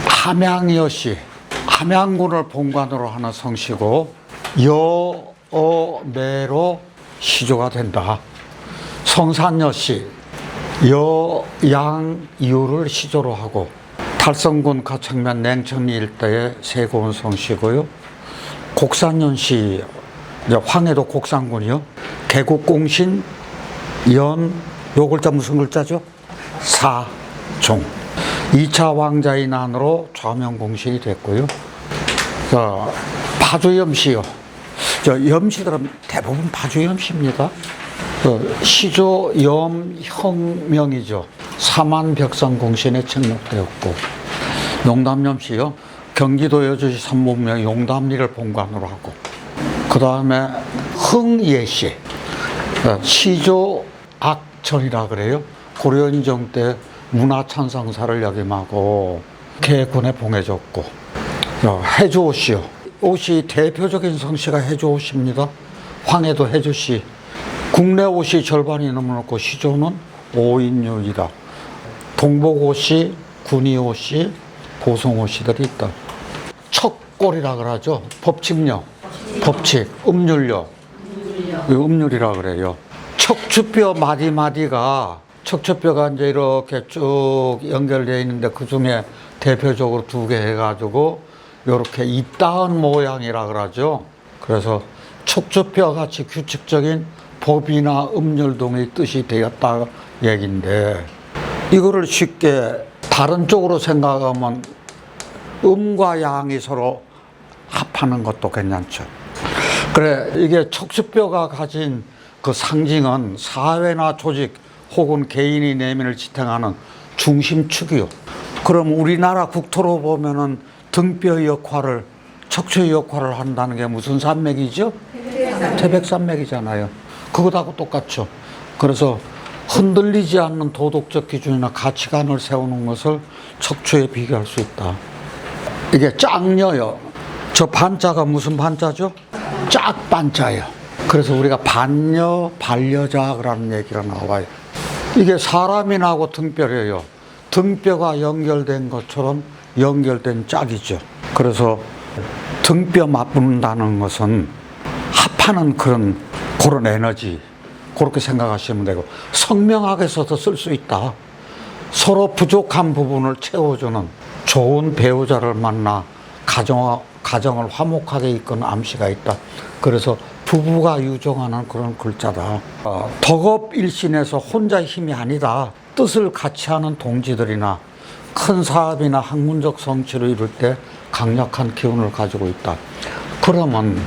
함양여시, 함양군을 본관으로 하는 성씨고 여어매로 시조가 된다. 성산여시, 여양유를 시조로 하고 달성군 가청면 냉천리 일대의 세고운 성씨고요. 곡산연시, 황해도 곡산군이요. 개국공신 연, 요 글자 무슨 글자죠? 사종. 2차 왕자의 난으로 좌명공신이 됐고요. 파주염시요. 염시들은 대부분 파주염시입니다. 시조 염형명이죠. 사만벽성공신에 책록되었고, 용담염시요. 경기도 여주시 삼문명 용담리를 본관으로 하고, 그 다음에 흥예시, 시조 악천이라 그래요. 고려인정 때 문화찬성사를 역임하고 개군에 봉해졌고, 해주옷이요. 옷이 대표적인 성씨가 해주옷입니다. 황해도 해주시. 국내 옷이 절반이 넘어놓고 시조는 5인율이다. 동복옷이, 군의옷이, 보송옷이들이 있다. 척골이라 그러죠. 법칙령, 법칙, 음률령, 음률이라 그래요. 척추뼈 마디마디가, 척추뼈가 이제 이렇게 쭉 연결되어 있는데 그 중에 대표적으로 2개 해가지고 이렇게 잇닿은 모양이라 그러죠. 그래서 척추뼈 같이 규칙적인 법이나 음률 등의 뜻이 되었다 얘긴데, 이거를 쉽게 다른 쪽으로 생각하면 음과 양이 서로 합하는 것도 괜찮죠. 그래, 이게 척추뼈가 가진 그 상징은 사회나 조직 혹은 개인이 내면을 지탱하는 중심축이요. 그럼 우리나라 국토로 보면은 등뼈의 역할을, 척추의 역할을 한다는 게 무슨 산맥이죠? 태백산맥이잖아요. 그것하고 똑같죠. 그래서 흔들리지 않는 도덕적 기준이나 가치관을 세우는 것을 척추에 비교할 수 있다. 이게 짝녀요. 저 반자가 무슨 반자죠? 짝반자예요. 그래서 우리가 반녀, 반려자라는 얘기가 나와요. 이게 사람이 나고 등뼈래요. 등뼈가 연결된 것처럼 연결된 짝이죠. 그래서 등뼈 맞붙는다는 것은 합하는 그런 에너지, 그렇게 생각하시면 되고, 성명학에서도 쓸 수 있다. 서로 부족한 부분을 채워주는 좋은 배우자를 만나 가정을 화목하게 이끄는 암시가 있다. 그래서 부부가 유정하는 그런 글자다. 덕업일신에서 혼자 힘이 아니다. 뜻을 같이 하는 동지들이나 큰 사업이나 학문적 성취를 이룰 때 강력한 기운을 가지고 있다. 그러면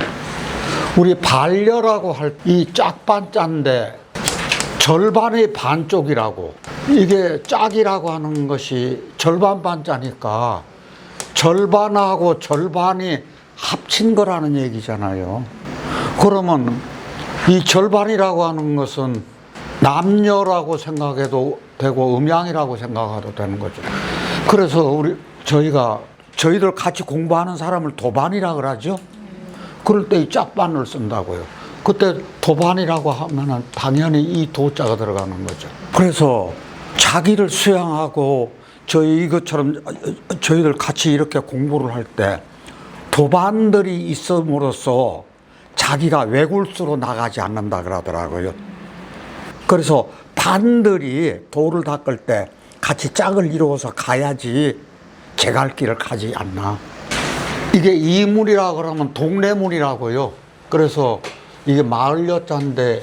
우리 반려라고 할 이 짝반자인데 절반의 반쪽이라고, 이게 짝이라고 하는 것이 절반 반자니까 절반하고 절반이 합친 거라는 얘기잖아요. 그러면 이 절반이라고 하는 것은 남녀라고 생각해도 되고 음양이라고 생각해도 되는 거죠. 그래서 저희들 같이 공부하는 사람을 도반이라 그러죠. 그럴 때 이 짝반을 쓴다고요. 그때 도반이라고 하면은 당연히 이 도자가 들어가는 거죠. 그래서 자기를 수양하고 이것처럼 저희들 같이 이렇게 공부를 할 때 도반들이 있음으로써 자기가 외굴수로 나가지 않는다 그러더라고요. 그래서 반들이 도를 닦을 때 같이 짝을 이루어서 가야지 제 갈 길을 가지 않나. 이게 이문이라 그러면 동래문이라고요. 그래서 이게 마을 여자인데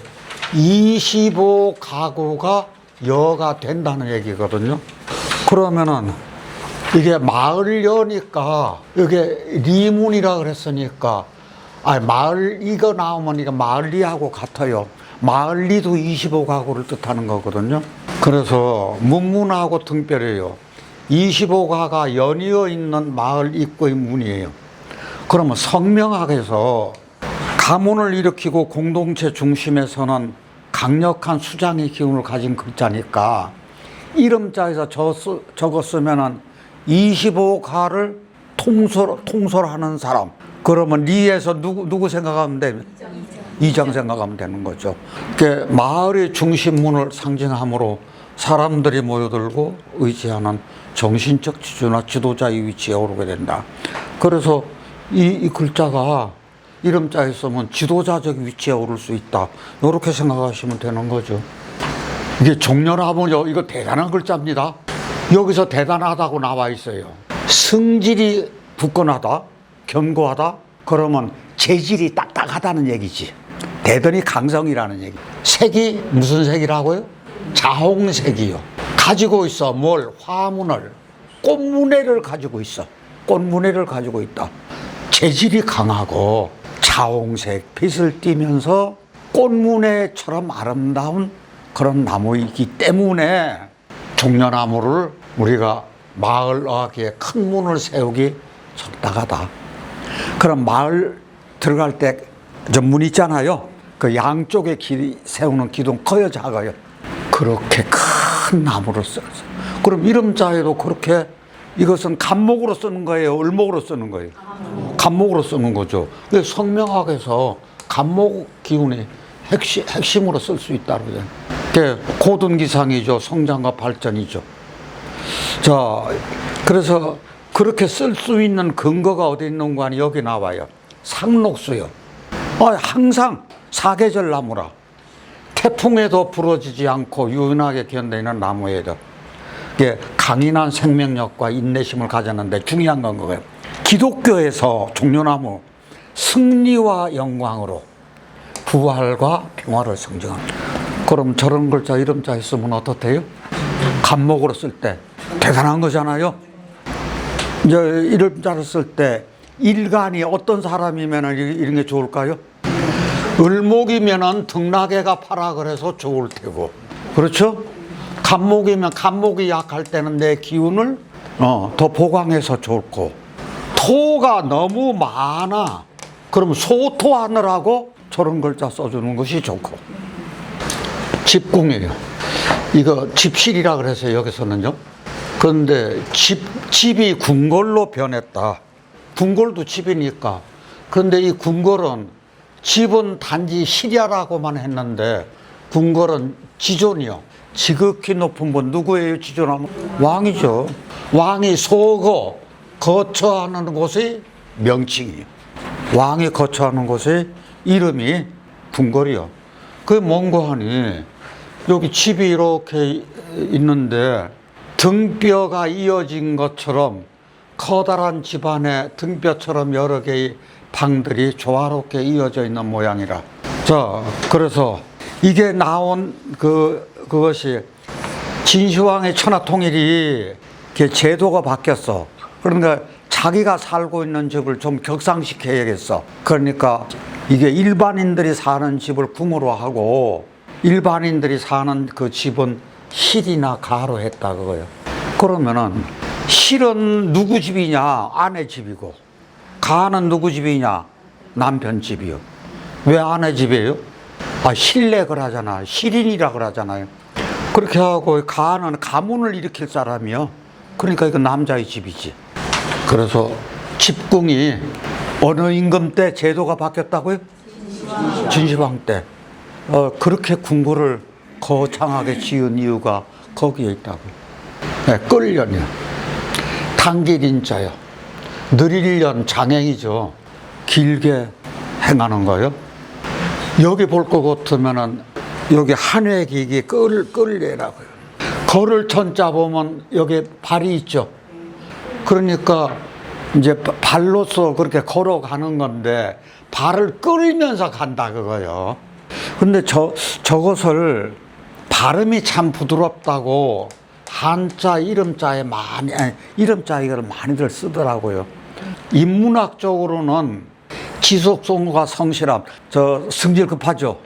25가구가 여가 된다는 얘기거든요. 그러면은 이게 마을 여니까 이게 리문이라 그랬으니까, 마을 이거 나오면 이거 마을리하고 같아요. 마을리도 25가구를 뜻하는 거거든요. 그래서 문문하고 등별이에요. 25가가 연이어 있는 마을 입구의 문이에요. 그러면 성명학에서 가문을 일으키고 공동체 중심에 서는 강력한 수장의 기운을 가진 글자니까 이름자에서 적어 쓰면은 25가를 통솔하는 사람. 그러면 리에서 누구 생각하면 돼? 이장 생각하면 되는 거죠. 그러니까 마을의 중심문을 상징하므로 사람들이 모여들고 의지하는 정신적 지주나 지도자의 위치에 오르게 된다. 그래서 이 글자가 이름자에 쓰면 지도자적 위치에 오를 수 있다. 이렇게 생각하시면 되는 거죠. 이게 종려나무요. 이거 대단한 글자입니다. 여기서 대단하다고 나와 있어요. 성질이 굳건하다, 견고하다. 그러면 재질이 딱딱하다는 얘기지. 대단히 강성이라는 얘기. 색이 무슨 색이라고요? 자홍색이요. 가지고 있어. 뭘? 화문을. 꽃무늬를 가지고 있어. 꽃무늬를 가지고 있다. 재질이 강하고 자홍색 빛을 띠면서 꽃무늬처럼 아름다운 그런 나무이기 때문에 종려나무를 우리가 마을하기에 큰 문을 세우기 적당하다. 그럼 마을 들어갈 때 저 문 있잖아요. 그 양쪽에 세우는 기둥 커요, 작아요? 그렇게 큰 나무를 써요. 그럼 이름자에도 그렇게 이것은 간목으로 쓰는 거예요? 을목으로 쓰는 거예요? 간목으로 쓰는 거죠. 성명학에서 간목 기운이 핵심으로 쓸 수 있다고 해요. 그게 고등기상이죠. 성장과 발전이죠. 자, 그래서 그렇게 쓸 수 있는 근거가 어디 있는 거 아니 여기 나와요. 상록수요. 항상 사계절 나무라. 태풍에도 부러지지 않고 유연하게 견디는 나무예요. 이게 강인한 생명력과 인내심을 가졌는데 중요한 건 그거예요. 기독교에서 종려나무 승리와 영광으로 부활과 평화를 상징합니다. 그럼 저런 글자 이름자 있으면 어떻대요? 간목으로 쓸 때 대단한 거잖아요. 이제 이름자를 쓸 때 일간이 어떤 사람이면 이런 게 좋을까요? 을목이면은 등락해가 파라 그래서 좋을 테고, 그렇죠? 간목이면 간목이 약할 때는 내 기운을 더 보강해서 좋고, 토가 너무 많아. 그럼 소토하느라고 저런 글자 써주는 것이 좋고. 집궁이에요. 이거 집실이라 그래서 여기서는요. 그런데 집이 궁궐로 변했다. 궁궐도 집이니까. 그런데 이 궁궐은 집은 단지 실야라고만 했는데 궁궐은 지존이요. 지극히 높은 분 누구예요? 지존하면 왕이죠. 왕이 소거 거처하는 곳이 명칭이에요. 왕이 거처하는 곳의 이름이 궁궐이요. 그게 뭔가 하니 여기 집이 이렇게 있는데 등뼈가 이어진 것처럼 커다란 집안에 등뼈처럼 여러 개의 방들이 조화롭게 이어져 있는 모양이라. 자, 그래서 이게 나온 그것이 진시황의 천하통일이 제도가 바뀌었어. 그러니까 자기가 살고 있는 집을 좀 격상시켜야겠어. 그러니까 이게 일반인들이 사는 집을 궁으로 하고 일반인들이 사는 그 집은 실이나 가로 했다 그거예요. 그러면은 실은 누구 집이냐? 아내 집이고, 가는 누구 집이냐? 남편 집이요. 왜 아내 집이에요? 실내 그러잖아. 실인이라 그러잖아요. 그렇게 하고 가는 가문을 일으킬 사람이요. 그러니까 이거 남자의 집이지. 그래서 집궁이 어느 임금 때 제도가 바뀌었다고요? 진시황 때. 그렇게 궁궐을 거창하게 지은 이유가 거기에 있다고요. 네, 끌련이요. 당길인자요. 느릴련 장행이죠. 길게 행하는 거요. 여기 볼 것 같으면은 여기 한회기기 끌례라고요. 걸을 천자 보면 여기 발이 있죠. 그러니까 이제 발로서 그렇게 걸어가는 건데 발을 끌면서 간다 그거요. 근데 저것을 발음이 참 부드럽다고 한자 이름자에 이름자 이거를 많이들 쓰더라고요. 인문학적으로는 지속성과 성실함, 성질 급하죠.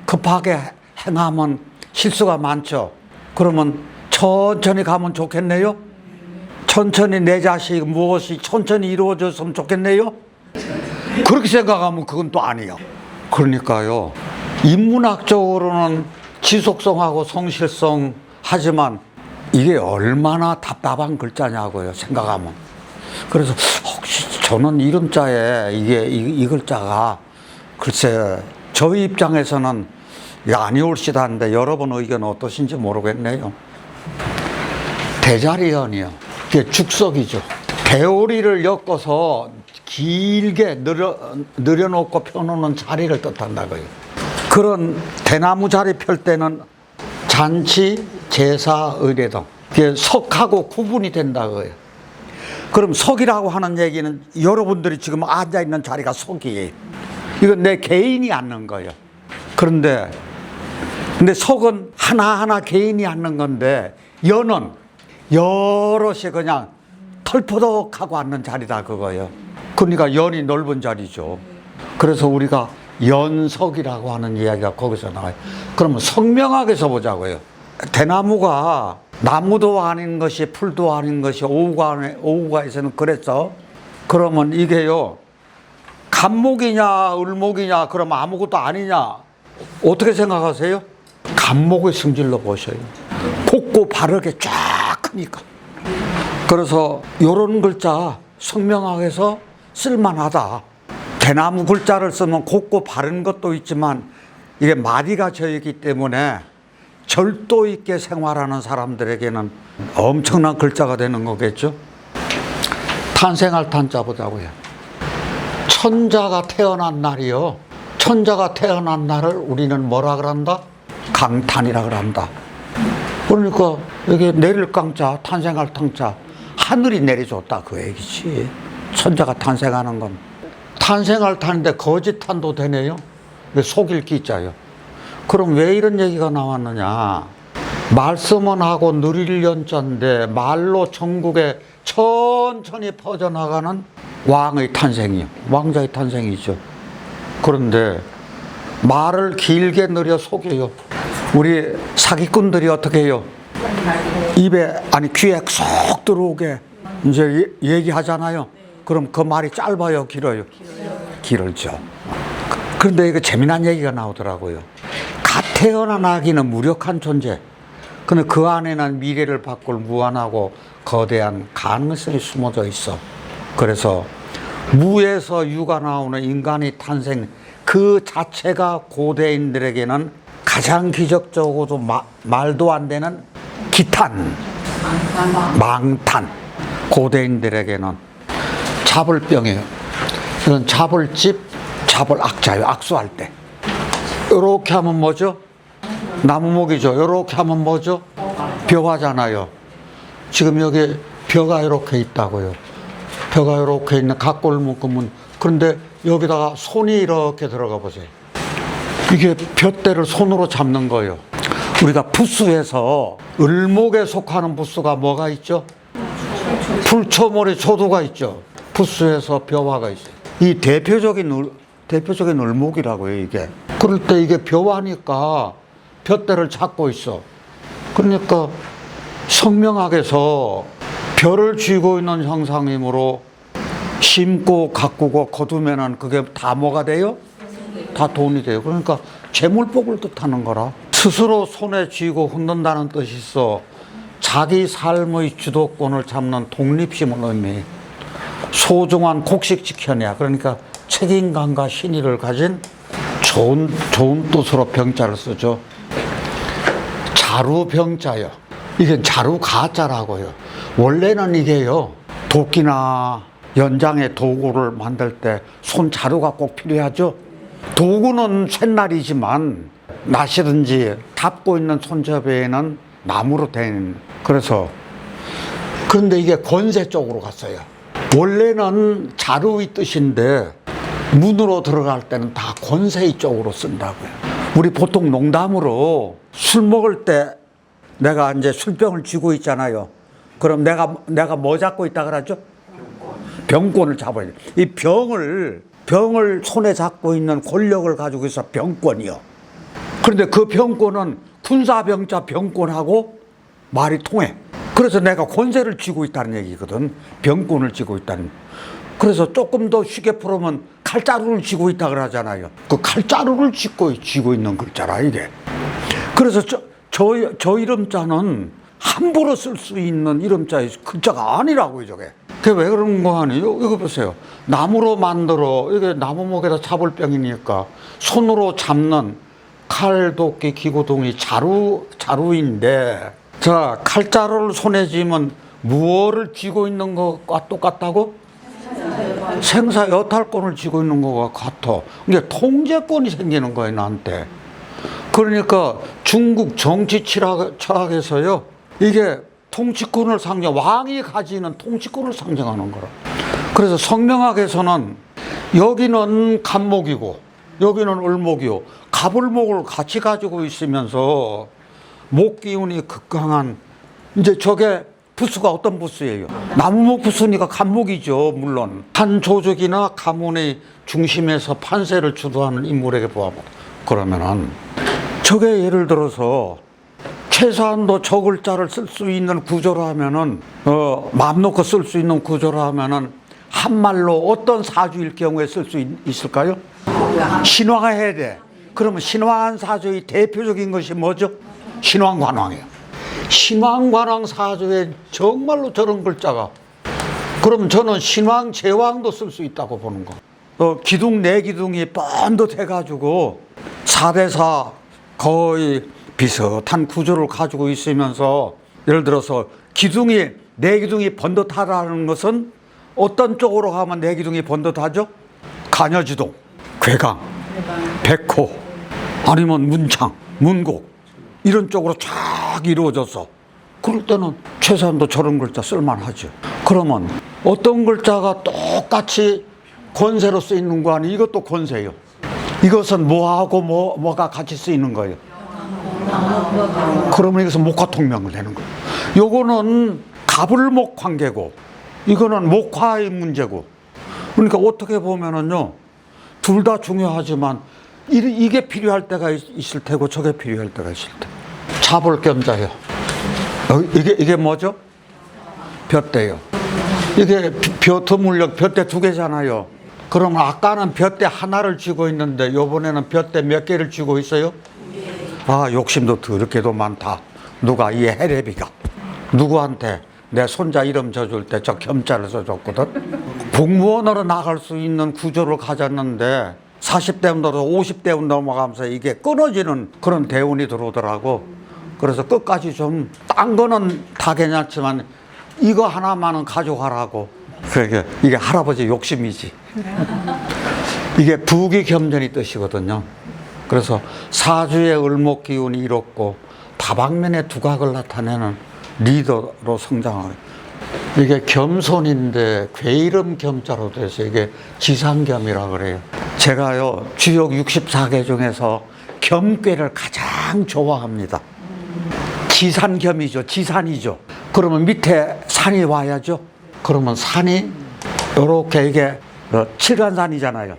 급하게 행하면 실수가 많죠. 그러면 천천히 가면 좋겠네요. 천천히 내 자식 무엇이 천천히 이루어졌으면 좋겠네요. 그렇게 생각하면 그건 또 아니에요. 그러니까요, 인문학적으로는 지속성하고 성실성 하지만 이게 얼마나 답답한 글자냐고요, 생각하면. 그래서 혹시 저는 이름자에 이 글자가 글쎄 저 입장에서는 아니올시다는데 여러분 의견 어떠신지 모르겠네요. 대자리연이요. 그게 죽석이죠. 대오리를 엮어서 길게 늘여놓고 펴놓는 자리를 뜻한다고요. 그런 대나무 자리 펼 때는 잔치, 제사, 의례 등 이게 석하고 구분이 된다고요. 그럼 석이라고 하는 얘기는 여러분들이 지금 앉아있는 자리가 석이에요. 이건 내 개인이 앉는 거예요. 근데 석은 하나하나 개인이 앉는 건데 연은 여럿이 그냥 털포덕하고 앉는 자리다 그거예요. 그러니까 연이 넓은 자리죠. 그래서 우리가 연석이라고 하는 이야기가 거기서 나와요. 그러면 성명하게 써보자고요. 대나무가 나무도 아닌 것이 풀도 아닌 것이 오후가에서는 그랬어. 그러면 이게요, 간목이냐 을목이냐 그러면 아무것도 아니냐 어떻게 생각하세요? 간목의 성질로 보셔요. 곱고 바르게 쫙 크니까. 그래서 요런 글자 성명학에서 쓸만하다. 대나무 글자를 쓰면 곱고 바른 것도 있지만 이게 마디가 저이기 때문에 절도 있게 생활하는 사람들에게는 엄청난 글자가 되는 거겠죠. 탄생할 탄자 보자고요. 천자가 태어난 날이요, 천자가 태어난 날을 우리는 뭐라 그런다? 강탄이라 그런다. 그러니까 여기 내릴 강자, 탄생할 탕자, 하늘이 내려줬다 그 얘기지. 천자가 탄생하는 건. 탄생할 탄인데 거짓탄도 되네요. 속일 기자요. 그럼 왜 이런 얘기가 나왔느냐? 말씀은 하고 누릴 연자인데 말로 전국에 천천히 퍼져나가는 왕의 탄생이요, 왕자의 탄생이죠. 그런데 말을 길게 늘여 속여요. 우리 사기꾼들이 어떻게 해요? 입에, 아니 귀에 쏙 들어오게 이제 얘기하잖아요. 그럼 그 말이 짧아요, 길어요? 길죠. 그런데 이거 재미난 얘기가 나오더라고요. 갓 태어난 아기는 무력한 존재. 근데 그 안에는 미래를 바꿀 무한하고 거대한 가능성이 숨어져 있어. 그래서 무에서 유가 나오는 인간의 탄생 그 자체가 고대인들에게는 가장 기적적으로도 말도 안 되는 기탄, 망탄. 고대인들에게는 잡을병이에요. 이건 잡을집, 잡을악자예요. 악수할 때. 이렇게 하면 뭐죠? 나무목이죠. 이렇게 하면 뭐죠? 벼화잖아요. 지금 여기 벼가 이렇게 있다고요. 벼가 이렇게 있는 각골 묶으면, 그런데 여기다가 손이 이렇게 들어가 보세요. 이게 벼대를 손으로 잡는 거예요. 우리가 부수에서 을목에 속하는 부수가 뭐가 있죠? 불초머리 초도가 있죠. 부수에서 벼화가 있어요. 이 대표적인 을목이라고요, 이게. 그럴 때 이게 벼화니까 벼대를 잡고 있어. 그러니까 성명학에서 벼를 쥐고 있는 형상이므로 심고 가꾸고 거두면은 그게 다 뭐가 돼요? 다 돈이 돼요. 그러니까 재물복을 뜻하는 거라. 스스로 손에 쥐고 흔든다는 뜻이 있어. 자기 삶의 주도권을 잡는 독립심을 의미. 소중한 곡식 지켜내야. 그러니까 책임감과 신의를 가진 좋은 뜻으로 병자를 쓰죠. 자루병자요. 이게 자루가자라고요. 원래는 이게요, 도끼나 연장의 도구를 만들 때 손자루가 꼭 필요하죠. 도구는 쇳날이지만 낫이든지 닫고 있는 손잡이에는 나무로 된. 그래서 그런데 이게 권세 쪽으로 갔어요. 원래는 자루의 뜻인데 문으로 들어갈 때는 다 권세의 쪽으로 쓴다고요. 우리 보통 농담으로 술 먹을 때 내가 이제 술병을 쥐고 있잖아요. 그럼 내가 뭐 잡고 있다 그러죠? 병권을 잡아야 돼. 이 병을 손에 잡고 있는 권력을 가지고 있어 병권이요. 그런데 그 병권은 군사병자 병권하고 말이 통해. 그래서 내가 권세를 쥐고 있다는 얘기거든. 병권을 쥐고 있다는. 그래서 조금 더 쉽게 풀으면 칼자루를 쥐고 있다 그러잖아요. 그 칼자루를 쥐고 있는 글자라 이게. 그래서 저 이름자는 함부로 쓸 수 있는 이름자의 글자가 아니라고요, 저게. 그게 왜 그런 거 아니에요? 이거 보세요. 나무로 만들어, 이게 나무목에다 잡을 병이니까 손으로 잡는 칼, 도끼, 기구등이 자루인데, 자, 칼자루를 손에 쥐면 무엇을 쥐고 있는 것과 똑같다고? 생사 여탈권을 쥐고 있는 것과 같아. 이게 통제권이 생기는 거예요, 나한테. 그러니까 중국 정치 철학에서요, 이게 통치권을 왕이 가지는 통치권을 상징하는 거라. 그래서 성명학에서는 여기는 갑목이고 여기는 을목이요, 갑을목을 같이 가지고 있으면서 목 기운이 극강한, 이제 저게 부수가 어떤 부수예요? 나무목 부수니까 갑목이죠. 물론 한 조직이나 가문의 중심에서 판세를 주도하는 인물에게 보아봐. 그러면은 저게 예를 들어서 최소한도 저 글자를 쓸 수 있는 구조로 하면은, 마음 놓고 쓸 수 있는 구조로 하면은 한말로 어떤 사주일 경우에 쓸 수 있을까요? 신왕해야 돼. 그러면 신왕한 사주의 대표적인 것이 뭐죠? 신왕관왕이에요. 신왕관왕 사주에 정말로 저런 글자가, 그럼 저는 신왕, 제왕도 쓸 수 있다고 보는 거. 기둥, 네 기둥이 번듯해가지고 4대4 거의 비슷한 구조를 가지고 있으면서, 예를 들어서 기둥이, 네 기둥이 번듯하다는 것은 어떤 쪽으로 가면 네 기둥이 번듯하죠? 간여지동, 괴강, 백호, 아니면 문창, 문곡, 이런 쪽으로 쫙 이루어져서, 그럴 때는 최소한도 저런 글자 쓸만하죠. 그러면 어떤 글자가 똑같이 권세로 쓰이는 거 아니에요? 이것도 권세예요. 이것은 뭐하고 뭐가 같이 쓰이는 거예요? 그러면 이것은 목화통명을 내는 거예요. 요거는 갑을목 관계고 이거는 목화의 문제고. 그러니까 어떻게 보면은요, 둘 다 중요하지만 이게 필요할 때가 있을 테고 저게 필요할 때가 있을 테. 잡을 겸자요. 이게 뭐죠? 볕대요. 이게 벼트 물력, 볕대 2개잖아요. 그러면 아까는 볕대 하나를 쥐고 있는데 요번에는 볕대 몇 개를 쥐고 있어요? 아, 욕심도 더럽게도 많다. 누가, 이 해레비가 누구한테 내 손자 이름 져줄 때 저 겸자를 써줬거든. 공무원으로 나갈 수 있는 구조를 가졌는데 40대부터 50대 넘어가면서 이게 끊어지는 그런 대운이 들어오더라고. 그래서 끝까지 좀, 딴 거는 다 괜찮지만 이거 하나만은 가져가라고. 그러니까 이게 할아버지 욕심이지. 이게 부귀겸전이 뜻이거든요. 그래서 사주의 을목 기운이 이롭고 다방면의 두각을 나타내는 리더로 성장하고, 이게 겸손인데 괴이름 겸자로 돼서 이게 지상겸이라 그래요. 제가요, 주역 64개 중에서 겸괴를 가장 좋아합니다. 지산겸이죠. 지산이죠. 그러면 밑에 산이 와야죠. 그러면 산이 요렇게, 이게 칠간산이잖아요.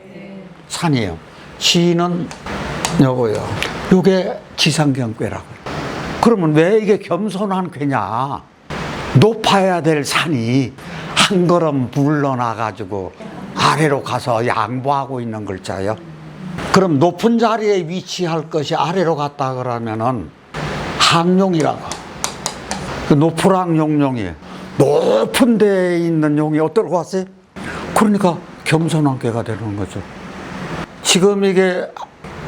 산이에요. 시는 요거요. 요게 지상겸괴라고요. 그러면 왜 이게 겸손한 괴냐? 높아야 될 산이 한 걸음 물러나가지고 아래로 가서 양보하고 있는 글자예요. 그럼 높은 자리에 위치할 것이 아래로 갔다 그러면은 항룡이라고. 그 노프랑 용룡이에요. 높은 데에 있는 용이 어떨 것 같아요? 그러니까 겸손한 괴가 되는 거죠. 지금 이게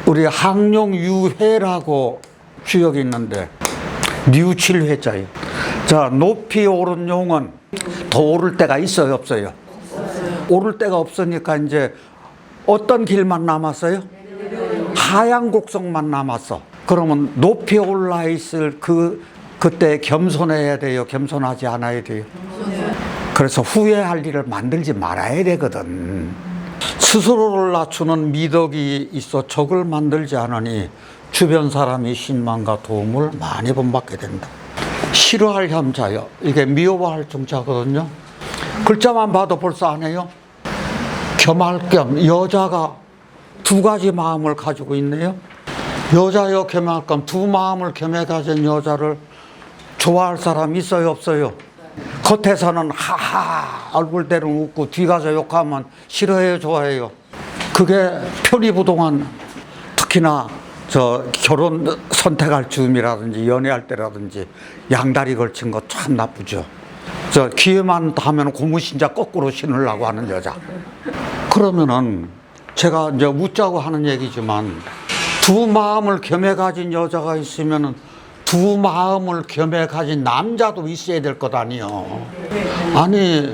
우리 항룡유회라고 주역이 있는데 류칠회자예요. 자, 높이 오른 용은 더 오를 때가 있어요, 없어요? 오를 때가 없으니까 이제 어떤 길만 남았어요? 하양 곡성만 남았어. 그러면 높이 올라 있을 그때 겸손해야 돼요? 겸손하지 않아야 돼요? 그래서 후회할 일을 만들지 말아야 되거든. 스스로를 낮추는 미덕이 있어 적을 만들지 않으니 주변 사람이 신망과 도움을 많이 본받게 된다. 싫어할 겸자요. 이게 미워할 중자거든요. 글자만 봐도 벌써 안 해요. 겸할 겸, 여자가 2가지 마음을 가지고 있네요. 여자여 겸할 겸, 2 마음을 겸해 가진 여자를 좋아할 사람 있어요, 없어요? 겉에서는 하하 얼굴대로 웃고 뒤 가서 욕하면 싫어해요, 좋아해요? 그게 편의부동한, 특히나 저 결혼 선택할 즈음이라든지 연애할 때라든지 양다리 걸친 거 참 나쁘죠. 저 기회만 하면 고무신자 거꾸로 신으려고 하는 여자. 그러면은 제가 이제 웃자고 하는 얘기지만 두 마음을 겸해 가진 여자가 있으면은 두 마음을 겸해 가진 남자도 있어야 될 것 아니요. 아니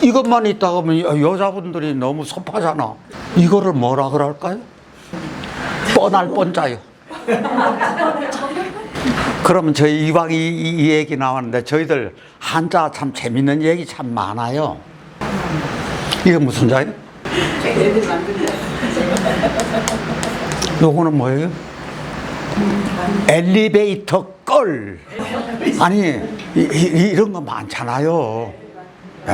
이것만 있다 보면 여자분들이 너무 섭하잖아. 이거를 뭐라 그럴까요? 뻔할 뻔자요. 그러면 저희 이왕 이 얘기 나왔는데 저희들 한자 참 재밌는 얘기 참 많아요. 이게 무슨 자예요? 요거는 뭐예요? 엘리베이터 걸. 아니 이런 거 많잖아요. 예.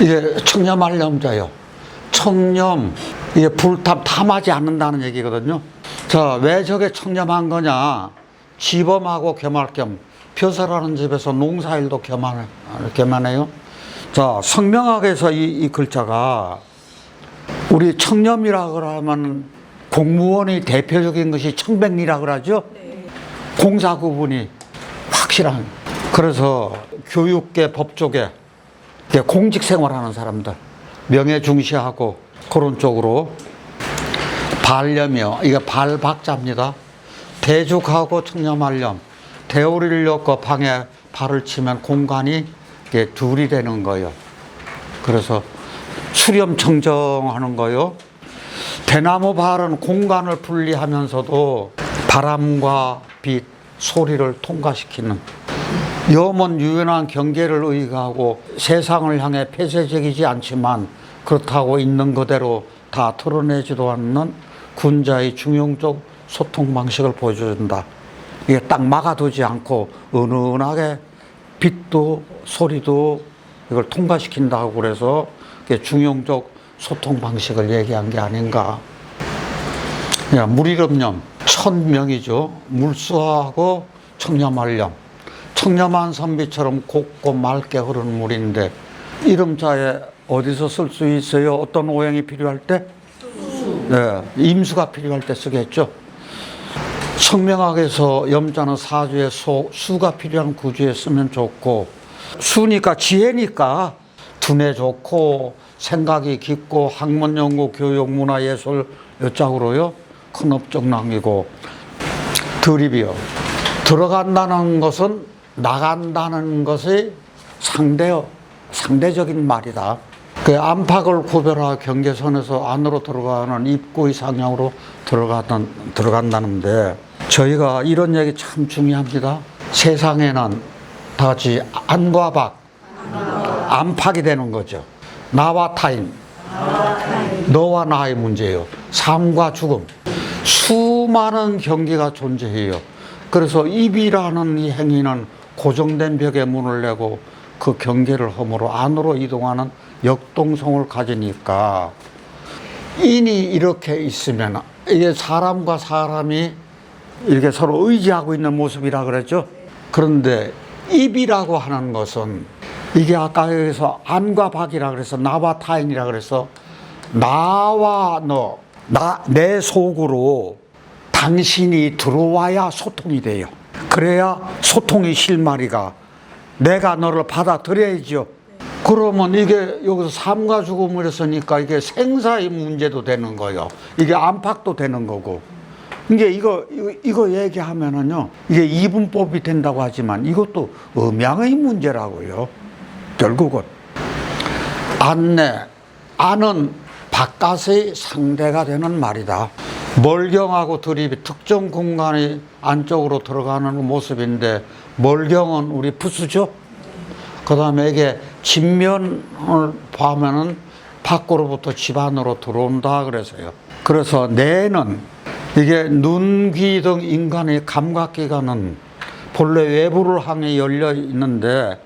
이게 청렴하려자요. 청렴, 이게 불탐 탐하지 않는다는 얘기거든요. 자, 왜 저게 청렴한 거냐? 지범하고 겸할 겸. 벼슬하는 집에서 농사일도 겸하네요. 자, 성명학에서 이 글자가 우리 청렴이라 그러면 공무원의 대표적인 것이 청백리라 그러죠. 공사 구분이 확실한. 그래서 교육계, 법조계, 공직 생활하는 사람들 명예 중시하고 그런 쪽으로 발념이요. 이게 발박자입니다. 대죽하고 청렴하렴. 대오리를 엮고 방에 발을 치면 공간이 둘이 되는 거예요. 그래서 수렴청정하는 거요. 대나무 발은 공간을 분리하면서도 바람과 빛, 소리를 통과시키는 염은 유연한 경계를 의거하고 세상을 향해 폐쇄적이지 않지만 그렇다고 있는 그대로 다 털어내지도 않는 군자의 중용적 소통 방식을 보여준다. 이게 딱 막아두지 않고 은은하게 빛도 소리도 이걸 통과시킨다고 그래서 중용적 소통 방식을 얘기한 게 아닌가. 물이름념, 천명이죠. 물수하고 청렴하렴. 청렴한 선비처럼 곱고 맑게 흐르는 물인데 이름자에 어디서 쓸 수 있어요? 어떤 오행이 필요할 때? 네, 임수가 필요할 때 쓰겠죠. 성명학에서 염자는 사주에 수가 필요한 구주에 쓰면 좋고, 수니까 지혜니까 두뇌 좋고 생각이 깊고 학문 연구 교육 문화 예술 여짝으로요 큰 업적남이고, 드립이요. 들어간다는 것은 나간다는 것이 상대적인 말이다. 그 안팎을 구별하여 경계선에서 안으로 들어가는 입구 이상향으로 들어간다는데, 저희가 이런 얘기 참 중요합니다. 세상에는 다 같이 안과 밖, 안팎이 되는 거죠. 나와 타인, 너와 나의 문제예요. 삶과 죽음, 수많은 경계가 존재해요. 그래서 입이라는 이 행위는 고정된 벽에 문을 내고 그 경계를 허물어 안으로 이동하는 역동성을 가지니까, 인이 이렇게 있으면 이게 사람과 사람이 이렇게 서로 의지하고 있는 모습이라 그랬죠. 그런데 입이라고 하는 것은 이게 아까 여기서 안과 밖이라 그래서 나와 타인이라 그래서 나와 너, 내 속으로 당신이 들어와야 소통이 돼요. 그래야 소통이 실마리가 내가 너를 받아들여야죠. 그러면 이게 여기서 삶과 죽음을 했으니까 이게 생사의 문제도 되는 거예요. 이게 안팎도 되는 거고. 이제 이거 얘기하면은요, 이게 이분법이 된다고 하지만 이것도 음양의 문제라고요. 결국은 안은 바깥의 상대가 되는 말이다. 멀경하고 드립이 특정 공간이 안쪽으로 들어가는 모습인데, 멀경은 우리 부수죠. 그 다음에 이게 집면을 보면은 밖으로부터 집 안으로 들어온다 그래서요. 그래서 뇌는 이게 눈, 귀 등 인간의 감각기관은 본래 외부를 향해 열려 있는데,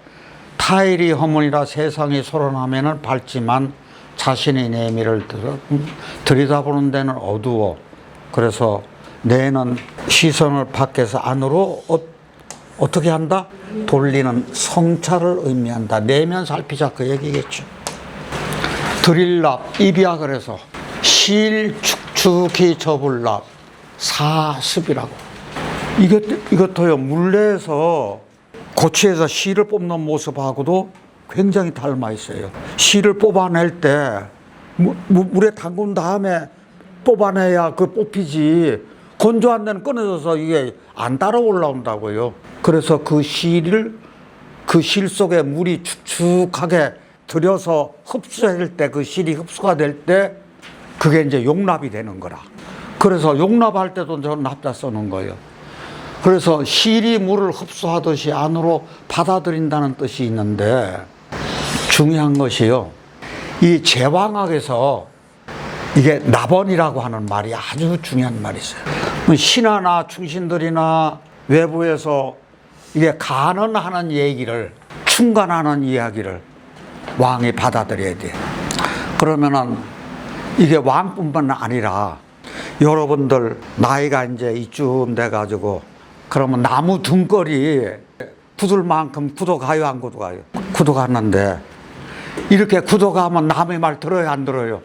타일이 허물이라 세상이 소란하면은 밝지만 자신의 내면을 들여다보는 데는 어두워. 그래서 뇌는 시선을 밖에서 안으로 어떻게 한다? 돌리는 성찰을 의미한다. 내면 살피자 그 얘기겠죠. 드릴랍, 입이야. 그래서 실축축히 접을랍, 사습이라고. 이것도요, 물레에서 고치에서 실을 뽑는 모습하고도 굉장히 닮아 있어요. 실을 뽑아낼 때 물에 담근 다음에 뽑아내야 그 뽑히지, 건조한 데는 끊어져서 이게 안 따라 올라온다고요. 그래서 그 실을, 그 실 속에 물이 축축하게 들여서 흡수할 때, 그 실이 흡수가 될 때 그게 이제 용납이 되는 거라. 그래서 용납할 때도 저는 납자 써놓은 거예요. 그래서 실이 물을 흡수하듯이 안으로 받아들인다는 뜻이 있는데, 중요한 것이요, 이 제왕학에서 이게 나번이라고 하는 말이 아주 중요한 말이 있어요. 신하나 충신들이나 외부에서 이게 간언하는 얘기를, 충간하는 이야기를 왕이 받아들여야 돼. 그러면은 이게 왕뿐만 아니라 여러분들 나이가 이제 이쯤 돼가지고 그러면 나무 등걸이 굳을 만큼 굳어가요, 안 굳어가요? 굳어갔는데 이렇게 굳어가면 남의 말 들어요, 안 들어요?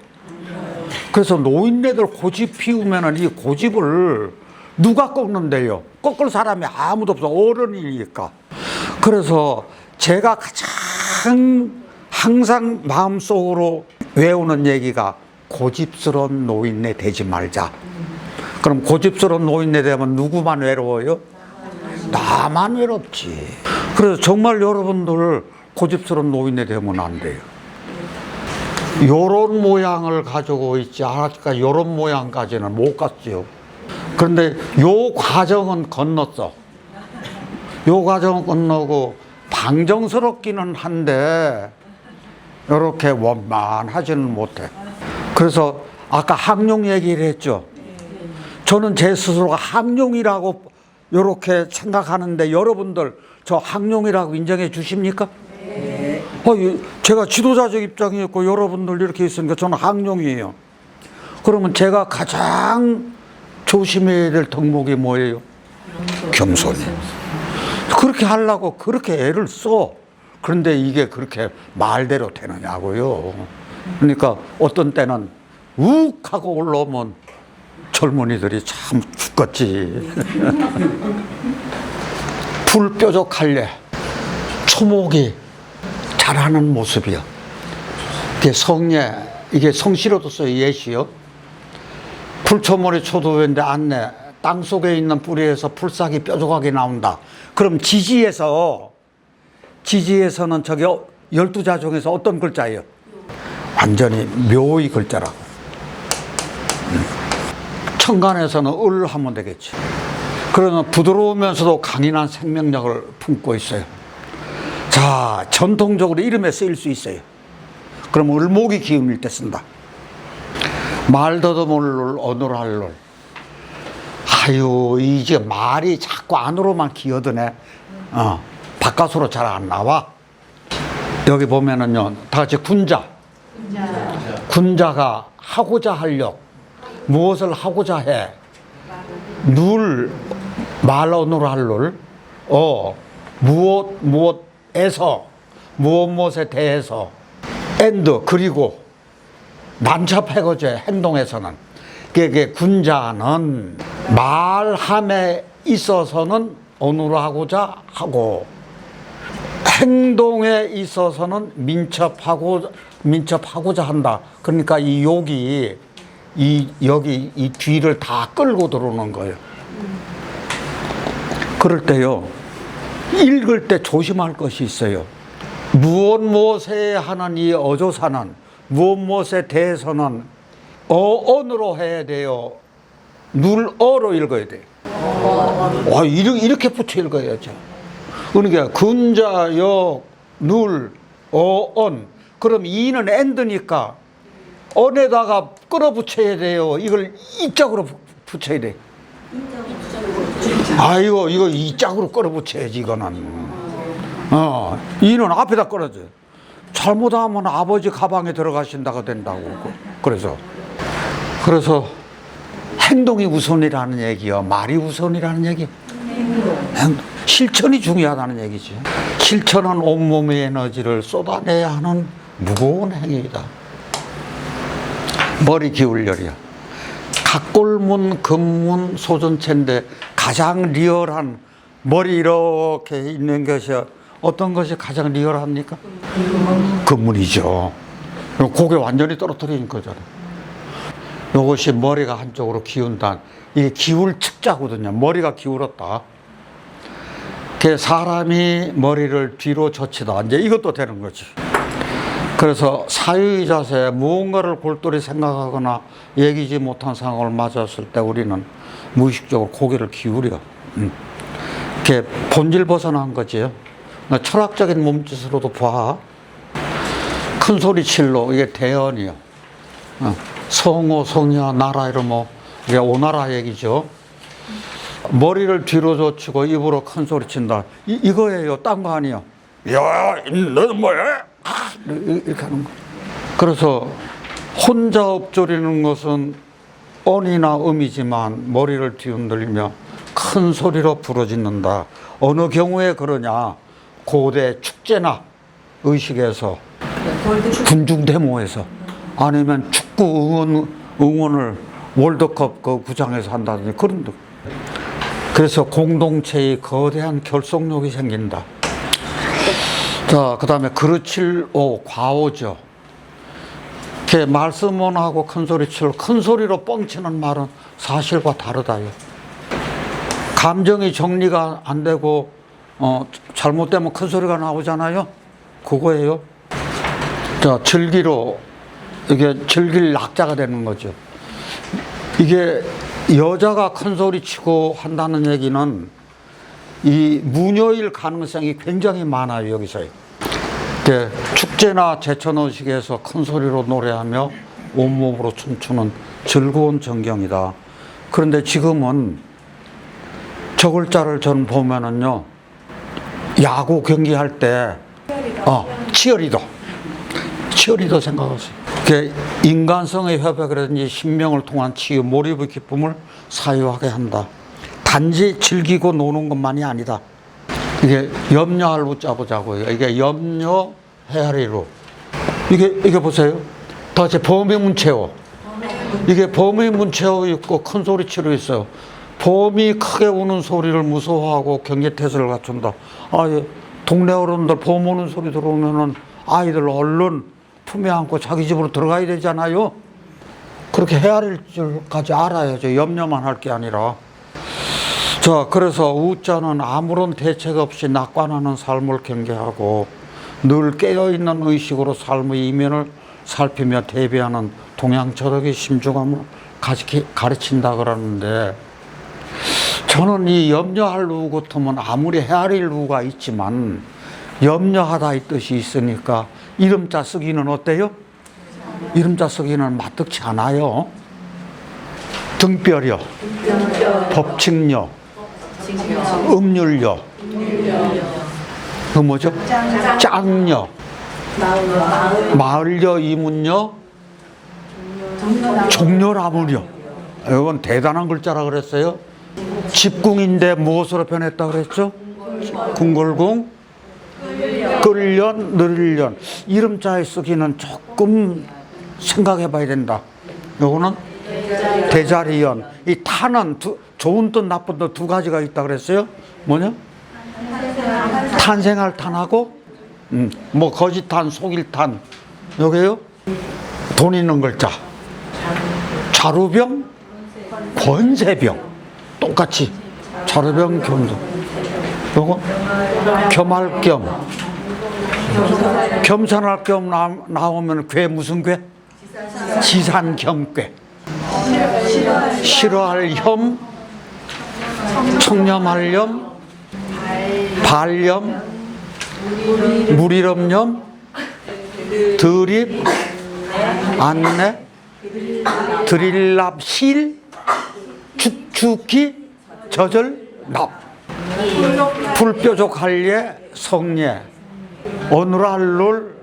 그래서 노인네들 고집 피우면은 이 고집을 누가 꺾는데요? 꺾을 사람이 아무도 없어, 어른이니까. 그래서 제가 가장 항상 마음속으로 외우는 얘기가 고집스러운 노인네 되지 말자. 그럼 고집스러운 노인네 되면 누구만 외로워요? 나만 외롭지. 그래서 정말 여러분들 고집스러운 노인네 되면 안 돼요. 요런 모양을 가지고 있지 않았을까? 요런 모양까지는 못 갔지요. 그런데 요 과정은 건넜어. 요 과정은 건너고 방정스럽기는 한데 이렇게 원만하지는 못해. 그래서 아까 항룡 얘기를 했죠. 저는 제 스스로가 항룡이라고 이렇게 생각하는데 여러분들 저 항룡이라고 인정해 주십니까? 제가 지도자적 입장이었고 여러분들 이렇게 있으니까 저는 항룡이에요. 그러면 제가 가장 조심해야 될 덕목이 뭐예요? 겸손이. 그렇게 하려고 그렇게 애를 써. 그런데 이게 그렇게 말대로 되느냐고요. 그러니까 어떤 때는 욱 하고 올라오면 젊은이들이 참 죽겠지. 풀뾰족할래 초목이 자라는 모습이요. 이게 성예, 이게 성시로도 써요. 예시요. 풀초머리 초도인데 안내 땅 속에 있는 뿌리에서 풀싹이 뾰족하게 나온다. 그럼 지지에서는 저기 12자 중에서 어떤 글자예요? 완전히 묘의 글자라고. 천간에서는 을 하면 되겠지. 그러면 부드러우면서도 강인한 생명력을 품고 있어요. 자, 전통적으로 이름에 쓰일 수 있어요. 그럼 을목이 기운일 때 쓴다. 말 더듬을 어느로 할 롤. 아유, 이제 말이 자꾸 안으로만 기어드네. 바깥으로 잘 안 나와. 여기 보면은요, 다 같이 군자. 군자가 하고자 하려, 무엇을 하고자 해. 눌, 말 어느로 할 롤. 무엇에서, 무엇에 대해서. and, 그리고 난첩해거제 행동에서는. 그게 군자는 말함에 있어서는 어느로 하고자 하고 행동에 있어서는 민첩하고자 한다. 그러니까 이 욕이 여기 이 뒤를 다 끌고 들어오는 거예요. 그럴 때요, 읽을 때 조심할 것이 있어요. 무엇에 하는 이 어조사는 무엇에 대해서는 어언으로 해야 돼요. 눌어로 읽어야 돼요. 이렇게 붙여 읽어야죠. 그러니까 근자, 역, 눌, 어언. 그럼 이는 엔드니까 언에다가 끌어붙여야 돼요. 이걸 이짝으로 붙여야 돼. 이거 이짝으로 끌어붙여야지. 이거는 이는 앞에다 끌어줘. 잘못하면 아버지 가방에 들어가신다고 된다고. 그래서 행동이 우선이라는 얘기요, 말이 우선이라는 얘기. 실천이 중요하다는 얘기죠. 실천은 온몸의 에너지를 쏟아내야 하는 무거운 행위이다. 머리 기울여려. 각골문, 금문, 소전체인데 가장 리얼한 머리 이렇게 있는 것이 어떤 것이 가장 리얼합니까? 금문이죠. 고개 완전히 떨어뜨리는 거잖아요. 이것이 머리가 한쪽으로 기운다. 이게 기울 측자거든요. 머리가 기울었다. 사람이 머리를 뒤로 젖히다. 이제 이것도 되는 거지. 그래서 사유의 자세, 무언가를 골똘히 생각하거나 얘기지 못한 상황을 맞았을 때 우리는 무의식적으로 고개를 기울여. 이렇게 본질 벗어난 거지요. 철학적인 몸짓으로도 봐. 큰 소리 칠로, 이게 대언이요. 성호, 성이야, 나라 이러면 이게 오나라 얘기죠. 머리를 뒤로 젖히고 입으로 큰 소리 친다. 이거예요. 딴 거 아니에요. 야, 너는 뭐야? 이렇게 하는 거. 그래서 혼자 엎조리는 것은 언이나 음이지만 머리를 뒤흔들며 큰 소리로 부르짖는다. 어느 경우에 그러냐? 고대 축제나 의식에서, 군중 데모에서, 아니면 축구 응원을 월드컵 그 구장에서 한다든지 그런 데. 그래서 공동체의 거대한 결속력이 생긴다. 자, 그 다음에 그르칠 오, 과오죠. 이렇게 말씀은 하고 큰 소리 치고 큰 소리로 뻥치는 말은 사실과 다르다요. 감정이 정리가 안 되고 잘못되면 큰 소리가 나오잖아요. 그거예요. 자, 즐기로, 이게 즐길 낙자가 되는 거죠. 이게 여자가 큰 소리 치고 한다는 얘기는 이 무녀일 가능성이 굉장히 많아요. 여기서요. 축제나 제천의식에서 큰 소리로 노래하며 온몸으로 춤추는 즐거운 전경이다. 그런데 지금은 저 글자를 전 보면은요, 야구 경기할 때 치어리더 생각하세요. 인간성의 협약이라든지 신명을 통한 치유, 몰입의 기쁨을 사유하게 한다. 단지 즐기고 노는 것만이 아니다. 이게 염려할 우자 보자고요. 이게 염려 헤아리로. 이게 보세요. 다시 범위 문체어. 이게 범위 문체어 있고 큰 소리치로 있어요. 범이 크게 우는 소리를 무서워하고 경계태세를 갖춘다. 동네 어른들 범 우는 소리 들어오면은 아이들 얼른 품에 안고 자기 집으로 들어가야 되잖아요. 그렇게 헤아릴 줄까지 알아야죠. 염려만 할 게 아니라. 자, 그래서 우자는 아무런 대책 없이 낙관하는 삶을 경계하고 늘 깨어있는 의식으로 삶의 이면을 살피며 대비하는 동양철학의 심중함을 가르친다 그러는데, 저는 이 염려할 루 같으면 아무리 헤아릴 루가 있지만 염려하다 이 뜻이 있으니까 이름자 쓰기는 어때요? 이름자 쓰기는 마뜩치 않아요. 등뼈려, 법칙려, 음률려, 그 뭐죠? 짱려, 마을려, 이문려, 종려나무려. 이건 대단한 글자라 그랬어요. 집궁인데 무엇으로 변했다 그랬죠? 궁궐궁, 끌련, 느릴련. 이름자에 쓰기는 조금 생각해 봐야 된다. 요거는 대자리연. 이 탄은 좋은 뜻 나쁜 뜻 두 가지가 있다 그랬어요. 뭐냐? 탄생할 탄하고 뭐 거짓탄, 속일탄. 요게요? 돈 있는 글자. 자루병, 권세병. 똑같이 자루병, 겸도. 요거 겸할 겸. 겸손할 겸 나오면 괴 무슨 괴? 지산겸괴. 싫어할 혐, 청렴할 염, 발염, 무리럼염, 드립, 안내, 드릴납실, 축축기, 저절납, 불뾰족할예, 성예, 어느랄룰,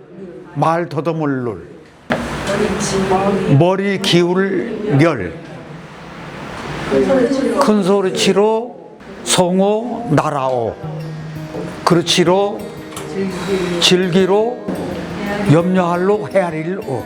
말 더듬을룰, 머리 기울 멸, 큰 소리치로 성호 나라오, 그렇지로 즐기로 염려할로 헤아릴 오.